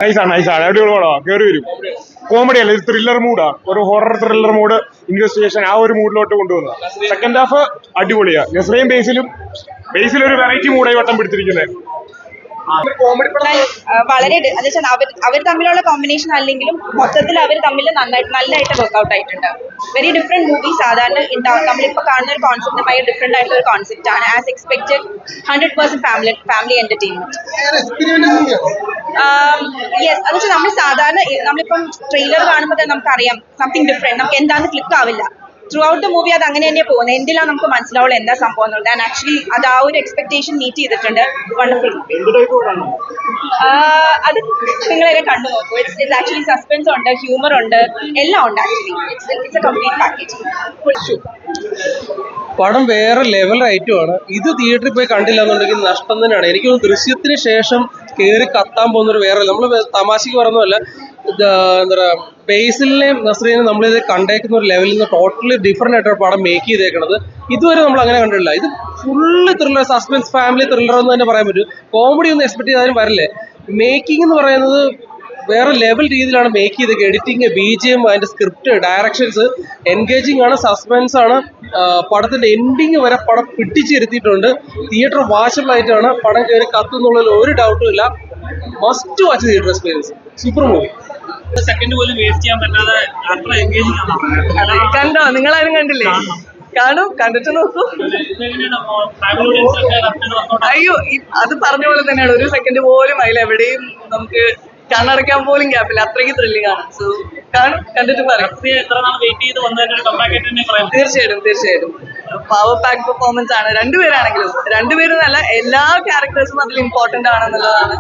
നൈസാണ് അടിപൊളിയാണോ കയറി വരും. കോമഡി അല്ല, ഒരു ത്രില്ലർ മൂഡാ, ഒരു ഹൊറർ ത്രില്ലർ മൂഡ്, ഇൻവെസ്റ്റിഗേഷൻ ആ ഒരു മൂഡിലോട്ട് കൊണ്ടുവന്നത്. സെക്കൻഡ് ഹാഫ് അടിപൊളിയാ. നസ്രിയും ബേസിലൊരു വെറൈറ്റി മൂഡായി വട്ടം പിടിച്ചിരിക്കുന്നത്. വളരെ അവർ തമ്മിലുള്ള കോമ്പിനേഷൻ അല്ലെങ്കിലും മൊത്തത്തിൽ അവർ തമ്മിൽ നല്ലതായിട്ട് വർക്ക്ഔട്ട് ആയിട്ടുണ്ട്. Very different movie. സാധാരണ നമ്മളിപ്പോൾ കാണുന്ന ഒരു കോൺസെപ്റ്റുമായി ഡിഫറെന്റ് ആയിട്ടുള്ള ഒരു കോൺസെപ്റ്റ് ആണ്. As expected 100% family entertainment. Yes, അത് വെച്ചാൽ നമ്മളിപ്പം ട്രെയിലർ കാണുമ്പോൾ തന്നെ നമുക്കറിയാം സംതിങ് ഡിഫറെന്റ്. നമുക്ക് എന്താണെന്ന് ക്ലിക്ക് ആവില്ല. ത്രൂ ഔട്ട് ദ മൂവി അത് അങ്ങനെ തന്നെ പോകുന്നത്. എന്തിലാണ് നമുക്ക് മനസ്സിലാവുള്ളൂ എന്താ സംഭവം എന്നുള്ളത്. ആൻഡ് ആക്ച്വലി അത് ആ ഒരു എക്സ്പെക്ടേഷൻ മീറ്റ് ചെയ്തിട്ടുണ്ട്. വണ്ടർഫുൾ. അത് നിങ്ങളെല്ലാം കണ്ടു നോക്കൂ. ഇറ്റ്സ് ആക്ച്വലി സസ്പെൻസ് ഉണ്ട്, ഹ്യൂമർ ഉണ്ട്, എല്ലാം ഉണ്ട്. Actually it's A complete package. പടം വേറെ ലെവൽ ഐറ്റമാണ്. ഇത് തിയേറ്ററിൽ പോയി കണ്ടില്ല എന്നുണ്ടെങ്കിൽ നഷ്ടം തന്നെയാണ്. എനിക്ക് ദൃശ്യത്തിന് ശേഷം കയറി കത്താൻ പോകുന്നൊരു വേറെ, നമ്മൾ തമാശക്ക് പറയുന്നതല്ല, എന്താ പറയുക, ബേസിലിനെയും നസ്രീനെയും നമ്മളിത് കണ്ടേക്കുന്ന ഒരു ലെവലിൽ നിന്ന് ടോട്ടലി ഡിഫറെൻ്റ് ആയിട്ടാണ് പടം മേക്ക് ചെയ്തേക്കുന്നത്. ഇതുവരെ നമ്മൾ അങ്ങനെ കണ്ടിട്ടില്ല. ഇത് full thriller, suspense, family thriller എന്ന് തന്നെ പറയാൻ പറ്റും. കോമഡി ഒന്നും എക്സ്പെക്ട് ചെയ്താലും വരില്ലേ. മേക്കിംഗ് എന്ന് പറയുന്നത് വേറെ ലെവൽ രീതിയിലാണ് മേക്ക് ചെയ്തത്. എഡിറ്റിങ്, BGM, അതിൻ്റെ സ്ക്രിപ്റ്റ്, ഡയറക്ഷൻസ് എൻഗേജിങ് ആണ്, സസ്പെൻസ് ആണ്. പടത്തിൻ്റെ എൻഡിങ് വരെ പടം പിടിച്ചിരുത്തിയിട്ടുണ്ട്. തിയേറ്റർ വാച്ചബിൾ ആയിട്ടാണ്. പടം കയറി കത്തുന്നുള്ളതിൽ ഒരു ഡൗട്ടും ഇല്ല. Must watch theatre experience. Super movie. Second പോലും വേസ്റ്റ് ചെയ്യാൻ പറ്റാതെ അത്ര എൻഗേജിങ് ആണ്. കണ്ടോ? നിങ്ങളാരും കണ്ടില്ലേ? കാണും, കണ്ടിട്ട് നോക്കൂ. അയ്യോ, അത് പറഞ്ഞ പോലെ തന്നെയാണ്. ഒരു സെക്കൻഡ് പോലും അതിലെവിടെയും നമുക്ക് കണ്ണടയ്ക്കാൻ പോലും ഗ്യാപ്പില്ല. അത്രയ്ക്ക് ത്രില്ലിംഗ് ആണ്. സോ കാണും, കണ്ടിട്ട് പറയാം. തീർച്ചയായിട്ടും പവർ പാക്ക് പെർഫോമൻസ് ആണ്. രണ്ടുപേരും നല്ല എല്ലാ ക്യാരക്ടേഴ്സും അതിൽ ഇമ്പോർട്ടന്റ് ആണെന്നുള്ളതാണ്.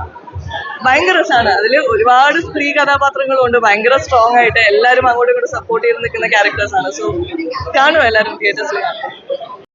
ഭയങ്കര രസമാണ്. അതിൽ ഒരുപാട് സ്ത്രീ കഥാപാത്രങ്ങളുണ്ട്. ഭയങ്കര സ്ട്രോങ് ആയിട്ട് എല്ലാവരും അങ്ങോട്ടും ഇങ്ങോട്ടും സപ്പോർട്ട് ചെയ്ത് നിൽക്കുന്ന ക്യാരക്ടേഴ്സ് ആണ്. സോ കാണും, എല്ലാവരും തിയേറ്റേഴ്സിൽ കാണും.